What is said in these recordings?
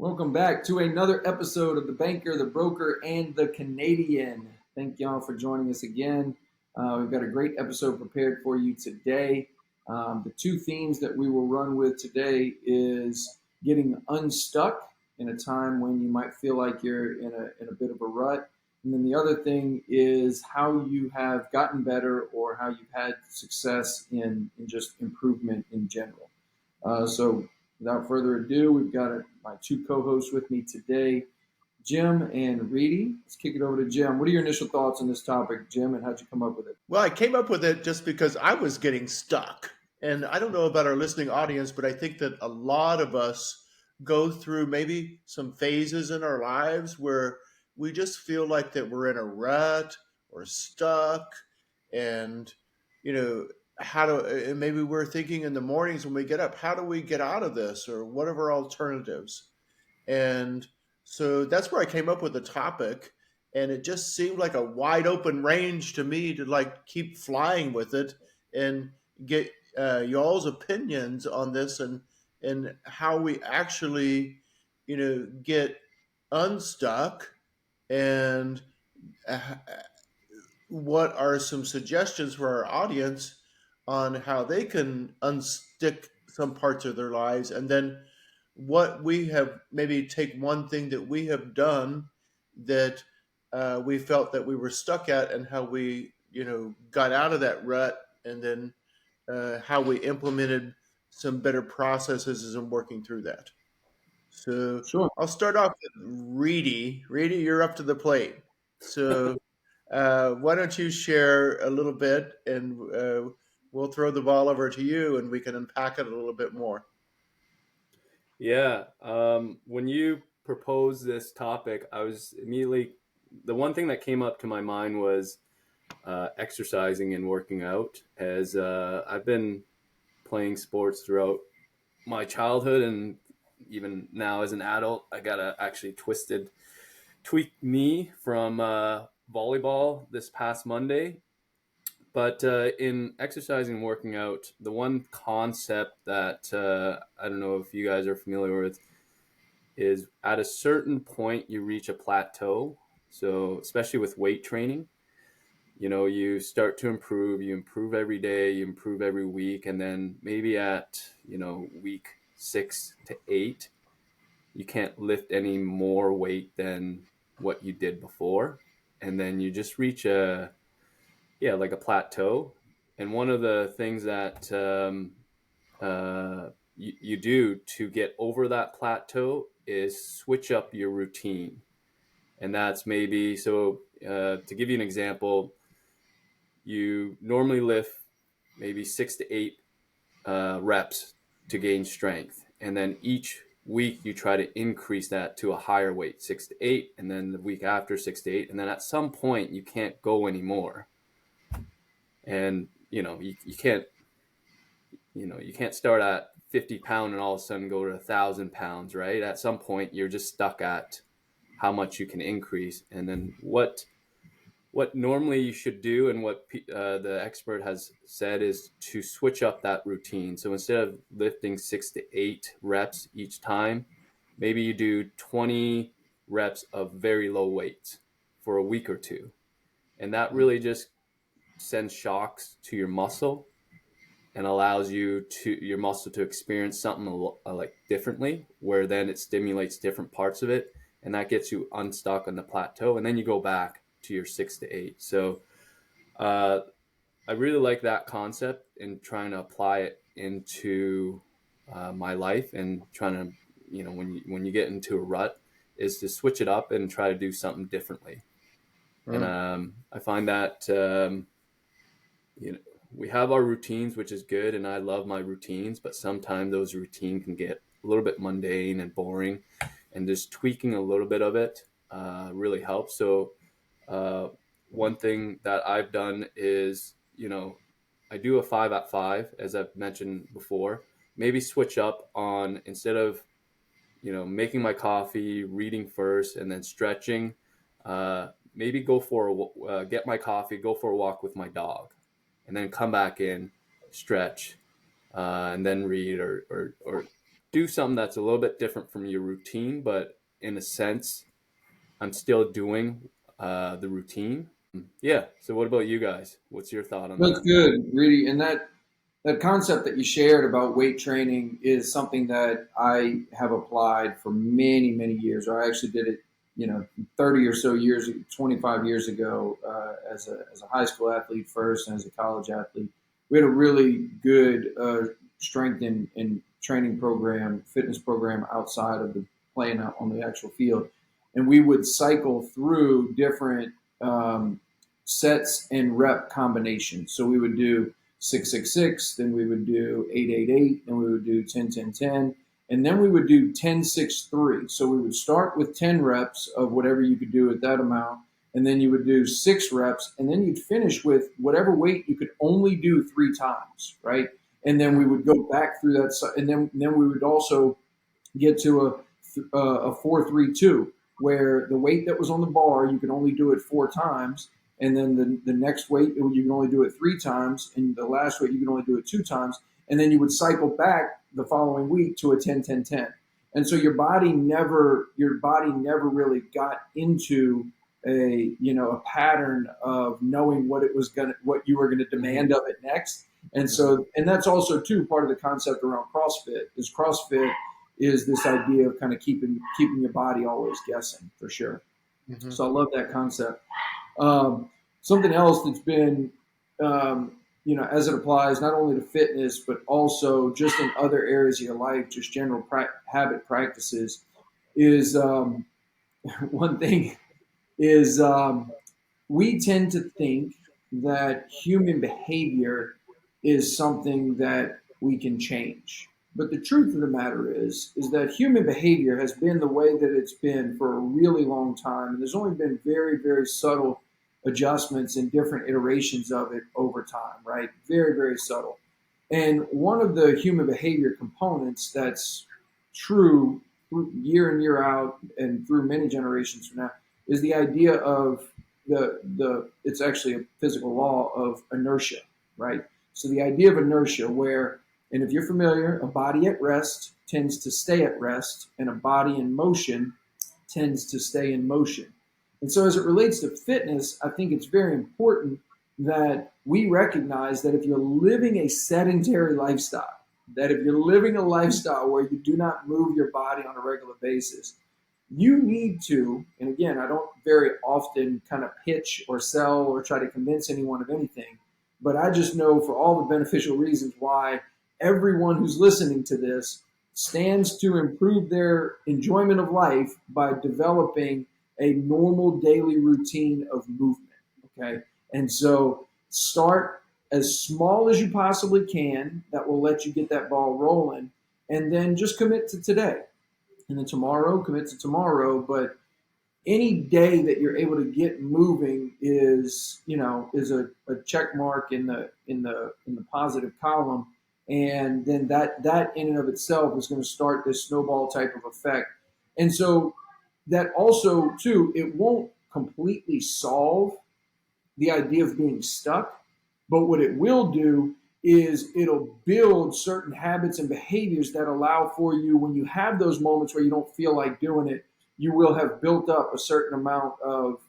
Welcome back to another episode of The Banker, the Broker, and the Canadian. Thank y'all for joining us again. We've got a great episode prepared for you today. The two themes that we will run with today is getting unstuck in a time when you might feel like you're in a bit of a rut. And then the other thing is how you have gotten better or how you've had success in just improvement in general. So without further ado, we've got my two co-hosts with me today, Jim and Reedy. Let's kick it over to Jim. What are your initial thoughts on this topic, Jim, and how'd you come up with it? Well, I came up with it just because I was getting stuck. And I don't know about our listening audience, but I think that a lot of us go through maybe some phases in our lives where we just feel like that we're in a rut or stuck. And, you know, and maybe we're thinking in the mornings when we get up, how do we get out of this? Or what are our alternatives? And so that's where I came up with the topic. And it just seemed like a wide open range to me to like keep flying with it and get y'all's opinions on this and how we actually, get unstuck and uh, what are some suggestions for our audience on how they can unstick some parts of their lives, and then what we have maybe take one thing that we have done that we felt that we were stuck at, and how we got out of that rut, and then how we implemented some better processes in working through that. So Sure. I'll start off with Reedy. Reedy, you're up to the plate. So why don't you share a little bit, and we'll throw the ball over to you, and we can unpack it a little bit more. Yeah. When you proposed this topic, I was immediately, the one thing that came up to my mind was exercising and working out, as I've been playing sports throughout my childhood, and even now as an adult, I got a actually tweaked knee from volleyball this past Monday. But in exercising and working out, the one concept that I don't know if you guys are familiar with is at a certain point you reach a plateau. So especially with weight training, you start to improve, you improve every day, you improve every week. And then maybe at, week 6 to 8, you can't lift any more weight than what you did before. And then you just reach like a plateau. And one of the things that you do to get over that plateau is switch up your routine. And that's maybe, so to give you an example, you normally lift maybe 6 to 8 reps to gain strength. And then each week you try to increase that to a higher weight, 6 to 8, and then the week after 6 to 8. And then at some point you can't go anymore. And, you can't, you can't start at 50 pound and all of a sudden go to 1,000 pounds, right? At some point you're just stuck at how much you can increase. And then what normally you should do, and what the expert has said, is to switch up that routine. So instead of lifting 6 to 8 reps each time, maybe you do 20 reps of very low weights for a week or two. And that really just sends shocks to your muscle and allows your muscle to experience something like differently, where then it stimulates different parts of it, and that gets you unstuck on the plateau, and then you go back to your 6 to 8. So I really like that concept, and trying to apply it into my life, and trying to, when you get into a rut, is to switch it up and try to do something differently. And I find that we have our routines, which is good, and I love my routines, but sometimes those routines can get a little bit mundane and boring, and just tweaking a little bit of it really helps. So one thing that I've done is, I do a 5 at 5, as I've mentioned before. Maybe switch up on, instead of, making my coffee, reading first, and then stretching, maybe get my coffee, go for a walk with my dog, and then come back in, stretch, and then read, or do something that's a little bit different from your routine, but in a sense, I'm still doing the routine. Yeah. So, what about you guys? What's your thought on That's that? good, really. And that concept that you shared about weight training is something that I have applied for many, many years. Or I actually did it, 30 or so years, 25 years ago, as a high school athlete first and as a college athlete. We had a really good strength and training program, fitness program outside of the playing out on the actual field. And we would cycle through different sets and rep combinations. So we would do 666, then we would do 888, then we would do 10 10 10, and then we would do 10 6 3. So we would start with 10 reps of whatever you could do at that amount, and then you would do 6 reps, and then you'd finish with whatever weight you could only do 3 times, right? And then we would go back through that, and then we would also get to a 4 3 2, where the weight that was on the bar you could only do it 4 times, and then the next weight you can only do it 3 times, and the last weight you can only do it 2 times, and then you would cycle back the following week to a 10 10 10. And so your body never really got into a pattern of knowing what you were gonna demand of it next. And so, and that's also too part of the concept around CrossFit. Is this idea of kind of keeping your body always guessing, for sure. Mm-hmm. So I love that concept. Something else that's been, as it applies not only to fitness but also just in other areas of your life, just general habit practices, is one thing is we tend to think that human behavior is something that we can change. But the truth of the matter is that human behavior has been the way that it's been for a really long time. And there's only been very, very subtle adjustments and different iterations of it over time, right? Very, very subtle. And one of the human behavior components that's true year in, year out, and through many generations from now, is the idea of the it's actually a physical law of inertia, right? So the idea of inertia, where, and if you're familiar, a body at rest tends to stay at rest, and a body in motion tends to stay in motion. And so as it relates to fitness, I think it's very important that we recognize that if you're living a sedentary lifestyle, that if you're living a lifestyle where you do not move your body on a regular basis, you need to, and again, I don't very often kind of pitch or sell or try to convince anyone of anything, but I just know for all the beneficial reasons why everyone who's listening to this stands to improve their enjoyment of life by developing a normal daily routine of movement. Okay. And so start as small as you possibly can, that will let you get that ball rolling, and then just commit to today. And then tomorrow, commit to tomorrow. But any day that you're able to get moving is a check mark in the positive column, and then that in and of itself is going to start this snowball type of effect. And so that also too, it won't completely solve the idea of being stuck, but what it will do is it'll build certain habits and behaviors that allow for you, when you have those moments where you don't feel like doing it, you will have built up a certain amount of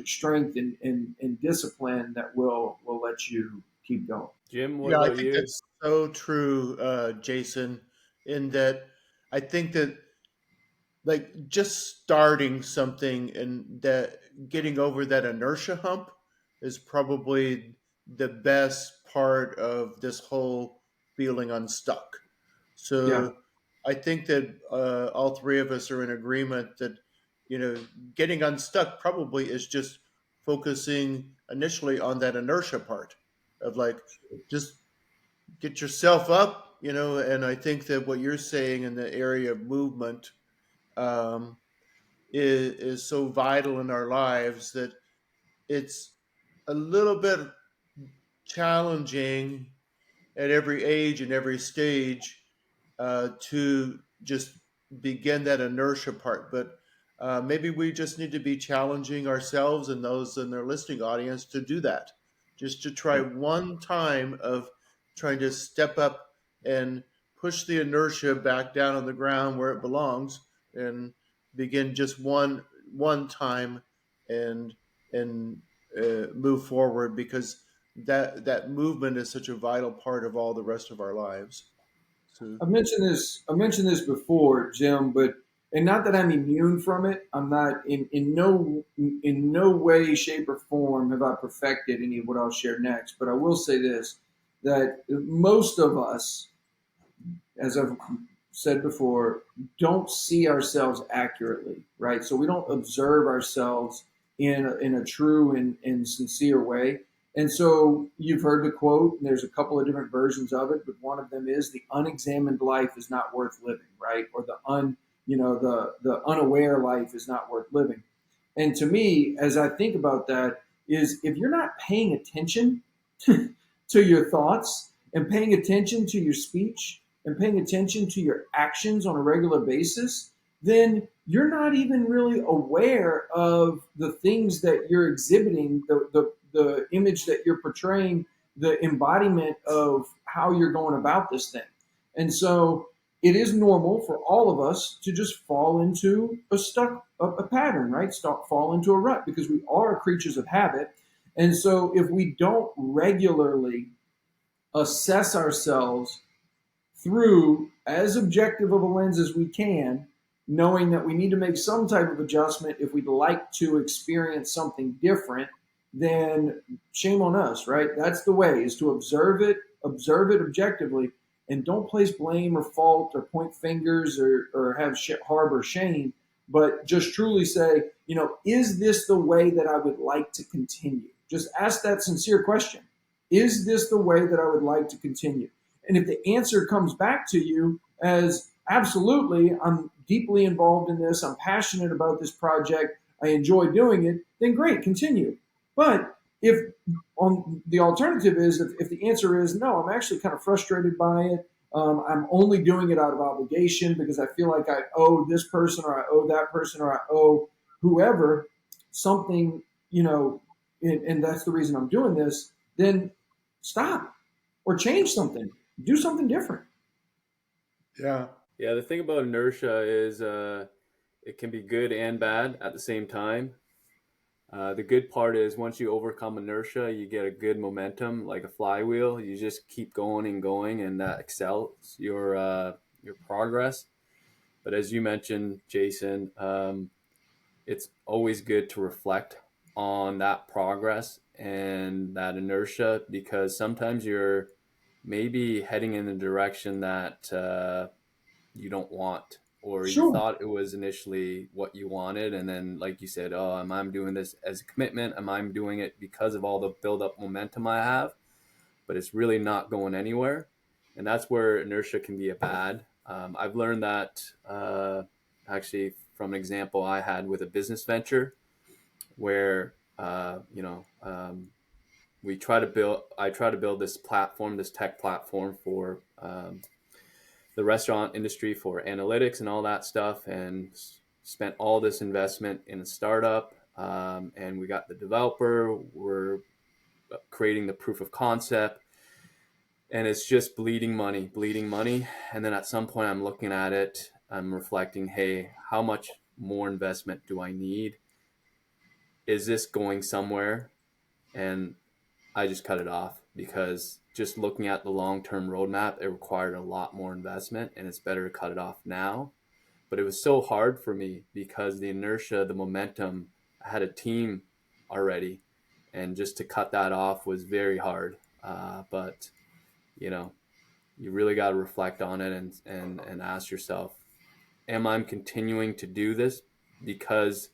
strength and discipline that will let you keep going. Jim, what Yeah, I about think you? that's so true, Jason, in that I think that like just starting something and that getting over that inertia hump is probably the best part of this whole feeling unstuck. Yeah, So I think that all three of us are in agreement that you know getting unstuck probably is just focusing initially on that inertia part of like just get yourself up, and I think that what you're saying in the area of movement um, is so vital in our lives that it's a little bit challenging at every age and every stage to just begin that inertia part. But maybe we just need to be challenging ourselves and those in their listening audience to do that. Just to try one time of trying to step up and push the inertia back down on the ground where it belongs and begin just one time and move forward, because that movement is such a vital part of all the rest of our lives. So I've mentioned this. I mentioned this before, Jim, but and not that I'm immune from it. I'm not in no way, shape, or form have I perfected any of what I'll share next. But I will say this: that most of us, as I've said before, don't see ourselves accurately, right? So we don't observe ourselves in a true and sincere way. And so you've heard the quote, and there's a couple of different versions of it, but one of them is the unexamined life is not worth living, right? Or the unaware life is not worth living. And to me, as I think about that, is if you're not paying attention to your thoughts and paying attention to your speech and paying attention to your actions on a regular basis, then you're not even really aware of the things that you're exhibiting, the image that you're portraying, the embodiment of how you're going about this thing. And so it is normal for all of us to just fall into a pattern, right? Fall into a rut because we are creatures of habit. And so if we don't regularly assess ourselves through as objective of a lens as we can, knowing that we need to make some type of adjustment if we'd like to experience something different, then shame on us, right? That's the way, is to observe it objectively, and don't place blame or fault or point fingers or have harbor shame, but just truly say, is this the way that I would like to continue? Just ask that sincere question. Is this the way that I would like to continue? And if the answer comes back to you as absolutely, I'm deeply involved in this, I'm passionate about this project, I enjoy doing it, then great, continue. But if on the alternative is if the answer is no, I'm actually kind of frustrated by it. I'm only doing it out of obligation because I feel like I owe this person or I owe that person or I owe whoever something, and that's the reason I'm doing this, then stop or change something, do something different. yeah, Yeah, the thing about inertia is it can be good and bad at the same time. The good part is once you overcome inertia, you get a good momentum, like a flywheel. You just keep going and going, and that excels your progress. But as you mentioned, Jason, it's always good to reflect on that progress and that inertia, because sometimes you're maybe heading in the direction that you don't want, or you Sure. thought it was initially what you wanted, and then like you said, oh, am I doing this as a commitment, am I doing it because of all the build up momentum I have, but it's really not going anywhere. And that's where inertia can be a bad. I've learned that actually from an example I had with a business venture where I try to build this platform, this tech platform for the restaurant industry for analytics and all that stuff, and spent all this investment in a startup. And we got the developer, we're creating the proof of concept, and it's just bleeding money, bleeding money. And then at some point I'm looking at it, I'm reflecting, hey, how much more investment do I need? Is this going somewhere? And I just cut it off, because just looking at the long-term roadmap, it required a lot more investment, and it's better to cut it off now. But it was so hard for me because the inertia, the momentum, I had a team already, and just to cut that off was very hard. But you really got to reflect on it and ask yourself, am I continuing to do this because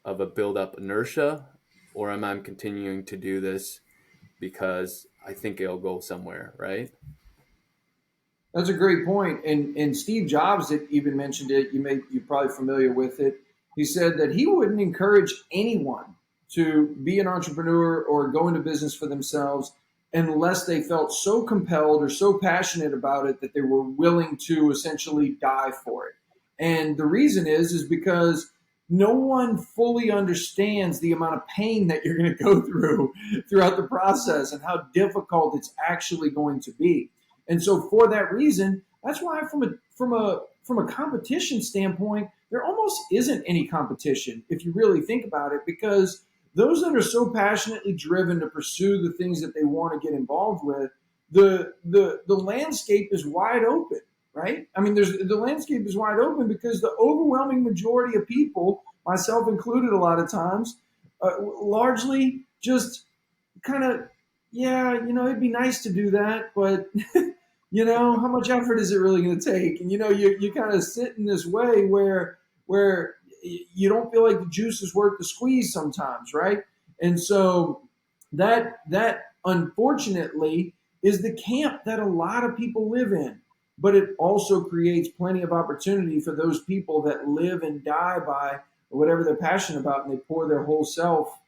of a build-up inertia, or am I continuing to do this because I think it'll go somewhere, right? That's a great point. And Steve Jobs had even mentioned it. You're probably familiar with it. He said that he wouldn't encourage anyone to be an entrepreneur or go into business for themselves unless they felt so compelled or so passionate about it that they were willing to essentially die for it. And the reason is because no one fully understands the amount of pain that you're going to go through throughout the process and how difficult it's actually going to be. And so for that reason, That's why from a competition standpoint, there almost isn't any competition if you really think about it, because those that are so passionately driven to pursue the things that they want to get involved with, the landscape is wide open, right? I mean, there's the landscape is wide open because the overwhelming majority of people, myself included, a lot of times, largely just kind of, yeah, it'd be nice to do that, but how much effort is it really going to take? And you kind of sit in this way where you don't feel like the juice is worth the squeeze sometimes, right? And so that unfortunately is the camp that a lot of people live in. But it also creates plenty of opportunity for those people that live and die by whatever they're passionate about, and they pour their whole self,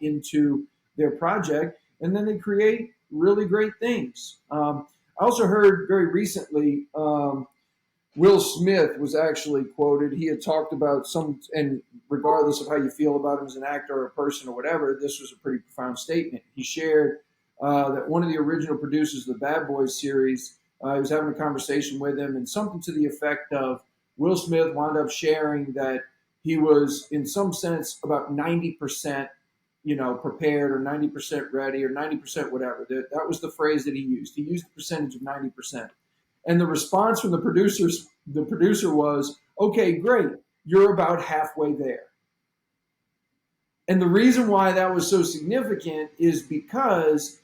into their project, and then they create really great things. I also heard very recently, Will Smith was actually quoted. He had talked about and regardless of how you feel about him as an actor or a person or whatever, this was a pretty profound statement. He shared that one of the original producers of the Bad Boys series, he was having a conversation with him, and something to the effect of, Will Smith wound up sharing that he was, in some sense, about 90%, prepared, or 90% ready, or 90% whatever. That was the phrase that he used. He used the percentage of 90%. And the response from the producer was, okay, great, you're about halfway there. And the reason why that was so significant is because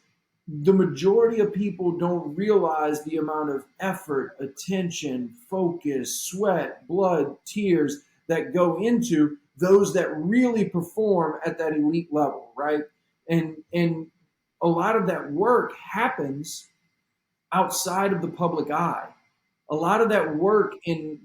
the majority of people don't realize the amount of effort, attention, focus, sweat, blood, tears that go into those that really perform at that elite level, right? And a lot of that work happens outside of the public eye. A lot of that work in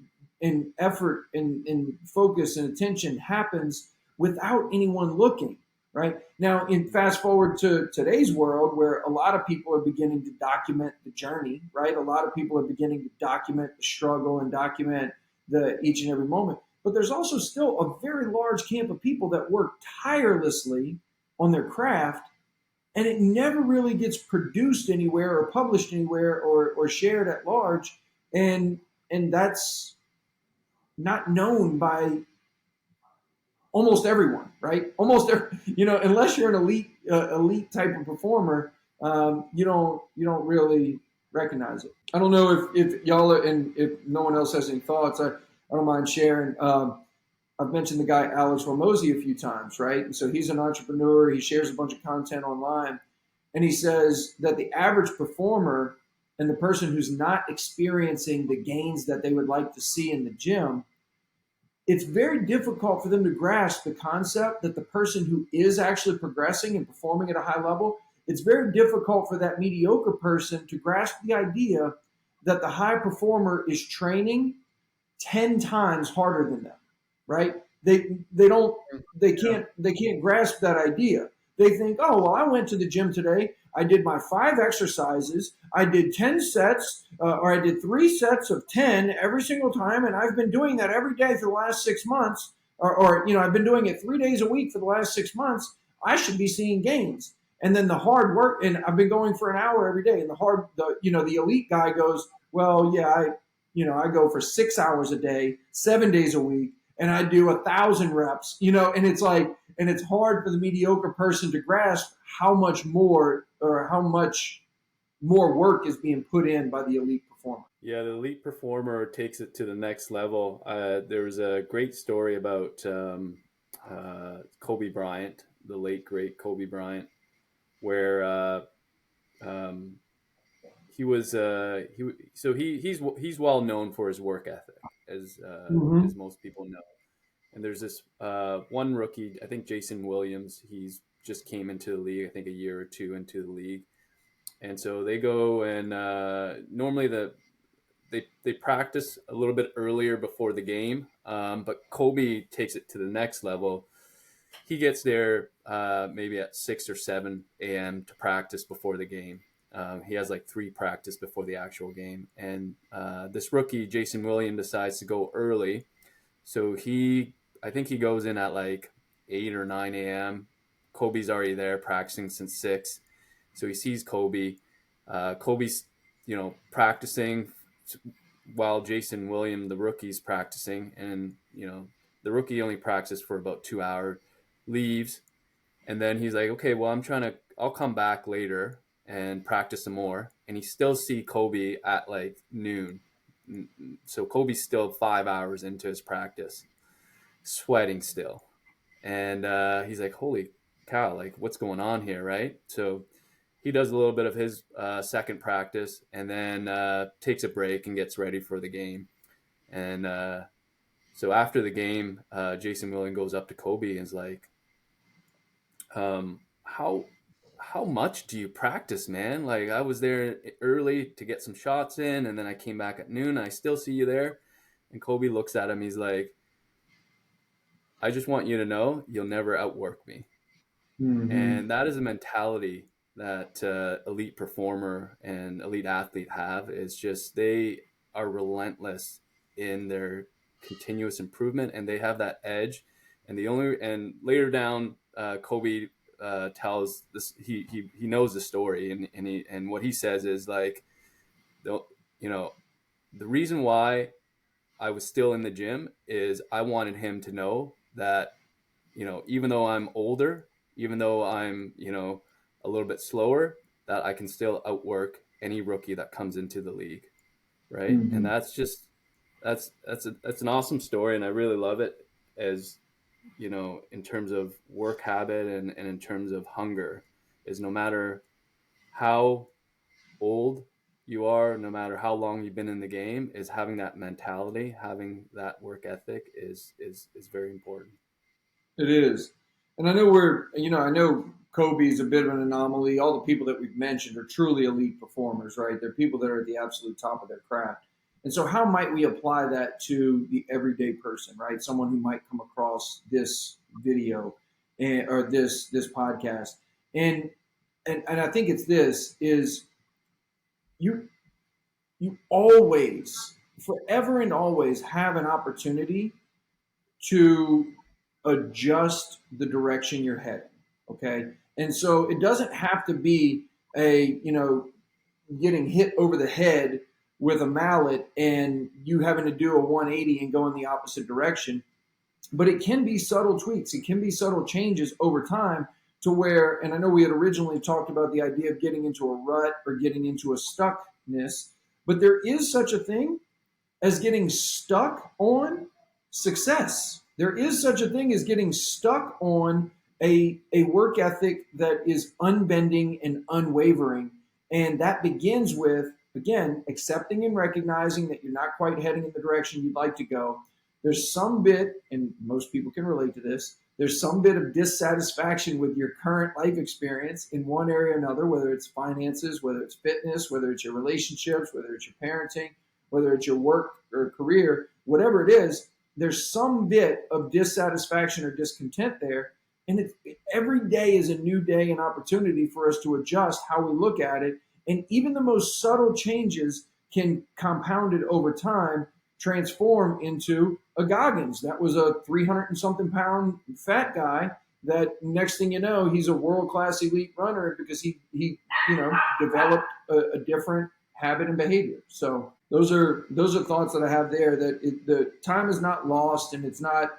effort and focus and attention happens without anyone looking. Right now, in fast forward to today's world, where a lot of people are beginning to document the journey, right? A lot of people are beginning to document the struggle and document the each and every moment. But there's also still a very large camp of people that work tirelessly on their craft, and it never really gets produced anywhere or published anywhere or shared at large, and that's not known by almost everyone, right? Almost every, unless you're an elite type of performer, you don't really recognize it. I don't know if y'all are, and if no one else has any thoughts, I don't mind sharing. I've mentioned the guy Alex Ramosi a few times, right? And so he's an entrepreneur. He shares a bunch of content online, and he says that the average performer and the person who's not experiencing the gains that they would like to see in the gym, it's very difficult for them to grasp the concept that the person who is actually progressing and performing at a high level, it's very difficult for that mediocre person to grasp the idea that the high performer is training 10 times harder than them, right? They can't grasp that idea. They think, oh, well, I went to the gym today. I did my 5 exercises. I did 10 sets, or I did 3 sets of 10 every single time, and I've been doing that every day for the last 6 months, or I've been doing it 3 days a week for the last 6 months. I should be seeing gains. And then the hard work, and I've been going for an hour every day. And the elite guy goes, well, yeah, I go for 6 hours a day, 7 days a week, and I do 1,000 reps, and it's like, and it's hard for the mediocre person to grasp how much more work is being put in by the elite performer. Yeah, the elite performer takes it to the next level. There was a great story about Kobe Bryant, the late great Kobe Bryant, where he was he's well known for his work ethic, as most people know. And there's this one rookie, I think Jason Williams. He's just came into the league, I think a year or two into the league, and so they go and normally they practice a little bit earlier before the game, but Kobe takes it to the next level. He gets there maybe at 6 or 7 a.m. to practice before the game. He has like 3 practice before the actual game, and this rookie Jason Williams decides to go early, so I think he goes in at like 8 or 9 a.m. Kobe's already there practicing since 6. So he sees Kobe. Kobe's practicing while Jason William, the rookie's practicing, and the rookie only practiced for about 2 hours, leaves, and then he's like, okay, well, I'll come back later and practice some more, and he still see Kobe at like noon. So Kobe's still 5 hours into his practice, sweating still, and he's like, holy cow, like what's going on here, right? So he does a little bit of his second practice, and then takes a break and gets ready for the game. And so after the game, Jason Williams goes up to Kobe and is like, how much do you practice, man? Like I was there early to get some shots in, and then I came back at noon, and I still see you there. And Kobe looks at him. He's like, I just want you to know you'll never outwork me. Mm-hmm. And that is a mentality that elite performer and elite athlete have. Is just they are relentless in their continuous improvement, and they have that edge. And later down, Kobe tells this. He knows the story, and what he says is like, the you know the reason why I was still in the gym is I wanted him to know that even though I'm older, even though I'm, a little bit slower, that I can still outwork any rookie that comes into the league. Right. And Mm-hmm. that's an awesome story. And I really love it as, in terms of work habit and in terms of hunger, is no matter how old you are, no matter how long you've been in the game, is having that mentality, having that work ethic is very important. It is. And I know Kobe is a bit of an anomaly. All the people that we've mentioned are truly elite performers, right? They're people that are at the absolute top of their craft. And so, how might we apply that to the everyday person, right? Someone who might come across this video or this podcast. And, and I think it's this is you you always, forever and always have an opportunity to adjust the direction you're heading. Okay. And so it doesn't have to be getting hit over the head with a mallet and you having to do a 180 and go in the opposite direction. But it can be subtle tweaks, it can be subtle changes over time to where, and I know we had originally talked about the idea of getting into a rut or getting into a stuckness, but there is such a thing as getting stuck on success. There is such a thing as getting stuck on a work ethic that is unbending and unwavering. And that begins with, again, accepting and recognizing that you're not quite heading in the direction you'd like to go. There's some bit, and most people can relate to this, there's some bit of dissatisfaction with your current life experience in one area or another, whether it's finances, whether it's fitness, whether it's your relationships, whether it's your parenting, whether it's your work or career, whatever it is, there's some bit of dissatisfaction or discontent there. And every day is a new day and opportunity for us to adjust how we look at it. And even the most subtle changes can, compounded over time, transform into a Goggins. That was a 300 and something pound fat guy that next thing you know, he's a world-class elite runner because he developed a different habit and behavior. So those are thoughts that I have there. That the time is not lost, and it's not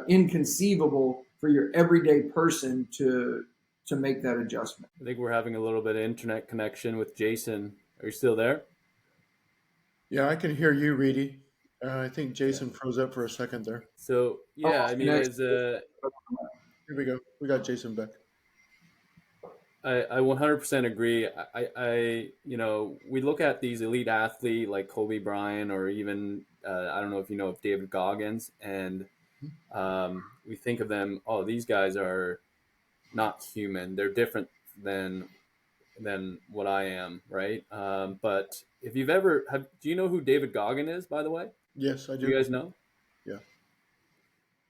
inconceivable for your everyday person to make that adjustment. I think we're having a little bit of internet connection with Jason. Are you still there? Yeah, I can hear you, Reedy. I think Yeah. Jason froze up for a second there. So I yeah, I lost mean, connection. as Here we go. We got Jason back. I 100% agree. We look at these elite athletes like Kobe Bryant, or even I don't know if you know of David Goggins, and we think of them. Oh, these guys are not human. They're different than what I am, right? But if you've ever do you know who David Goggins is, by the way? Yes, I Do you do. guys know? Yeah.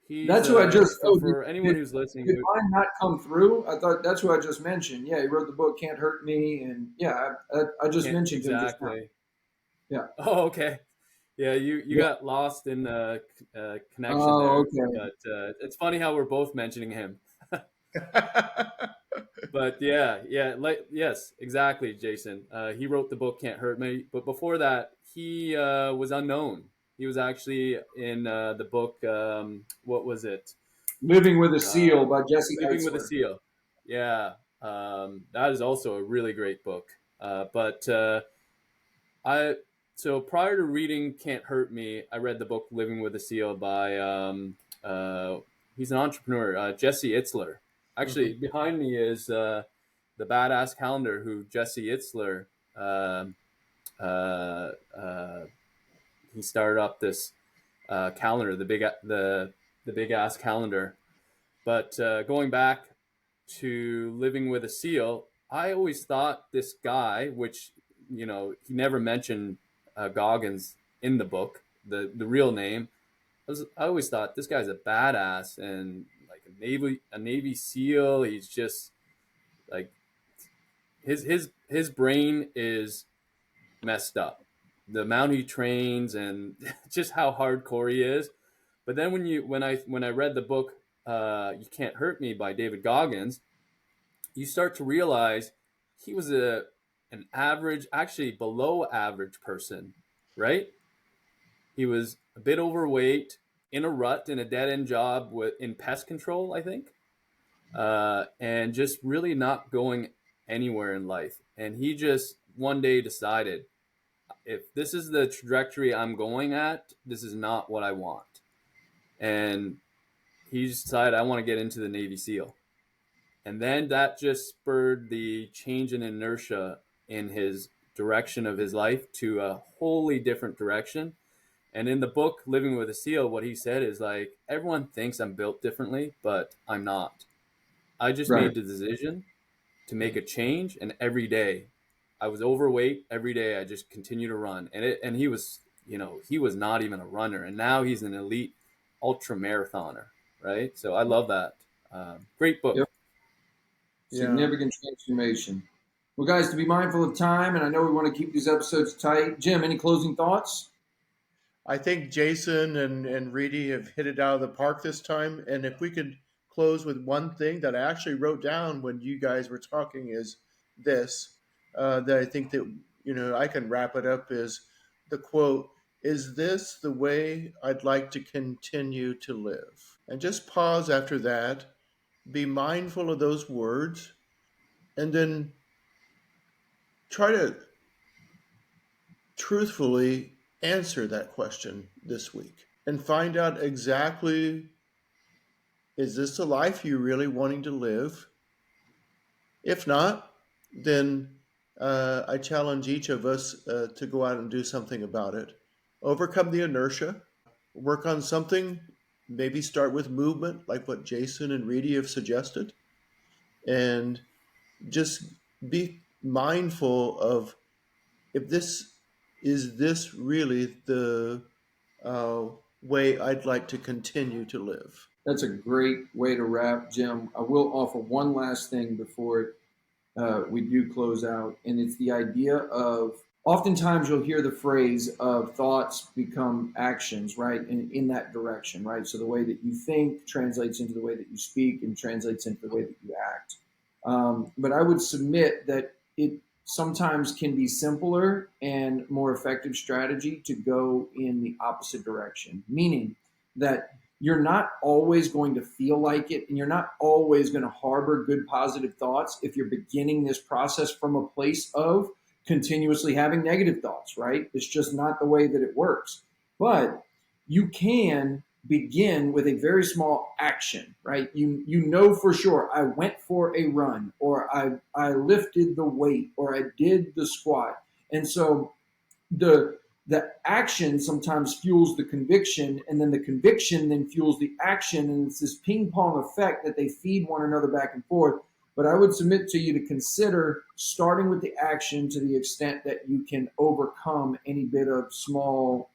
He's That's who I just. so Oh, for anyone who's listening did who mine not come through? I thought that's who I just mentioned. Yeah, he wrote the book "Can't Hurt Me," and yeah, I just can't mentioned him just now. exactly. Yeah. Oh, okay. Yeah, you Yeah. got lost in connection Oh, there, okay. but it's funny how we're both mentioning him. But yeah, like yes, exactly, Jason. He wrote the book "Can't Hurt Me," but before that, he was unknown. He was actually in the book. What was it? Living with a Seal Um, by Jesse Living with a Eitzler. Seal. Yeah, that is also a really great book. But I so prior to reading "Can't Hurt Me," I read the book "Living with a Seal" by uh, he's an entrepreneur, Jesse Itzler. Actually, Mhm. behind me is the badass calendar who Jesse Itzler. um uh, uh, he started up this calendar, the big ass calendar. But going back to Living with a Seal, I always thought this guy, which he never mentioned Goggins in the book, the real name. I always thought this guy's a badass and like a Navy SEAL. He's just like his brain is messed up. The amount he trains and just how hardcore he is. But then when I read the book "You Can't Hurt Me" by David Goggins, you start to realize he was an average, actually below average person, right? He was a bit overweight, in a rut, in a dead end job in pest control, I think, and just really not going anywhere in life. And he just one day decided, if this is the trajectory I'm going at, this is not what I want. And he decided, I want to get into the Navy SEAL. And then that just spurred the change in inertia in his direction of his life to a wholly different direction. And in the book Living with a Seal, what he said is like, everyone thinks I'm built differently, but I'm not. I just Right. made the decision to make a change, and every day I was overweight. Every day I just continue to run. And he was, he was not even a runner, and now he's an elite ultra marathoner, right? So I love that. Great book. Yep. Yeah. Significant transformation. Well, guys, to be mindful of time, and I know we want to keep these episodes tight. Jim, any closing thoughts? I think Jason and Reedy have hit it out of the park this time. And if we could close with one thing that I actually wrote down when you guys were talking is this, that I think that, I can wrap it up is the quote, "Is this the way I'd like to continue to live?" And just pause after that, be mindful of those words, and then try to truthfully answer that question this week and find out exactly, is this the life you're really wanting to live? If not, then I challenge each of us to go out and do something about it. Overcome the inertia, work on something, maybe start with movement, like what Jason and Reedy have suggested, and just be mindful of, if this is this really the uh, way I'd like to continue to live. That's a great way to wrap, Jim. I will offer one last thing before we do close out, and it's the idea of oftentimes you'll hear the phrase of thoughts become actions, right? In that direction, right? So the way that you think translates into the way that you speak and translates into the way that you act. But I would submit that it sometimes can be simpler and more effective strategy to go in the opposite direction, meaning that you're not always going to feel like it and you're not always going to harbor good positive thoughts if you're beginning this process from a place of continuously having negative thoughts, right? It's just not the way that it works. But you can begin with a very small action, right? You know for sure I went for a run, or I lifted the weight, or I did the squat. And so the the action sometimes fuels the conviction, and then the conviction then fuels the action, and it's this ping pong effect that they feed one another back and forth. But I would submit to you to consider starting with the action to the extent that you can overcome any bit of small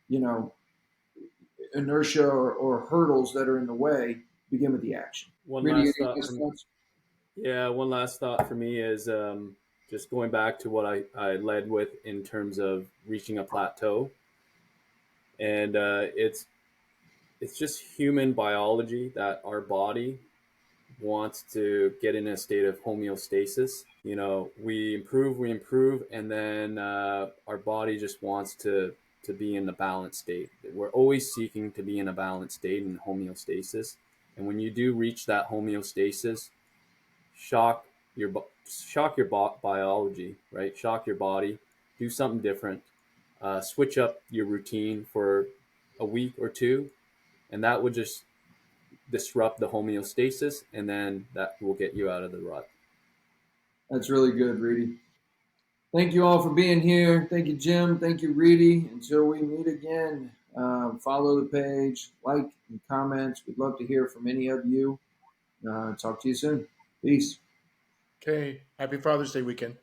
you know inertia or hurdles that are in the way. Begin with the action. One Really, last any thought last from thoughts? Yeah, one last thought for me is just going back to what I led with in terms of reaching a plateau, and it's just human biology that our body wants to get in a state of homeostasis. We improve, and then our body just wants to be in the balanced state. We're always seeking to be in a balanced state in homeostasis. And when you do reach that homeostasis, shock biology, right? Shock your body, do something different, switch up your routine for a week or two, and that would just disrupt the homeostasis, and then that will get you out of the rut. That's really good, Reedy. Thank you all for being here. Thank you, Jim. Thank you, Reedy. Until we meet again, follow the page, like and comments. We'd love to hear from any of you. Talk to you soon. Peace. Okay. Happy Father's Day weekend.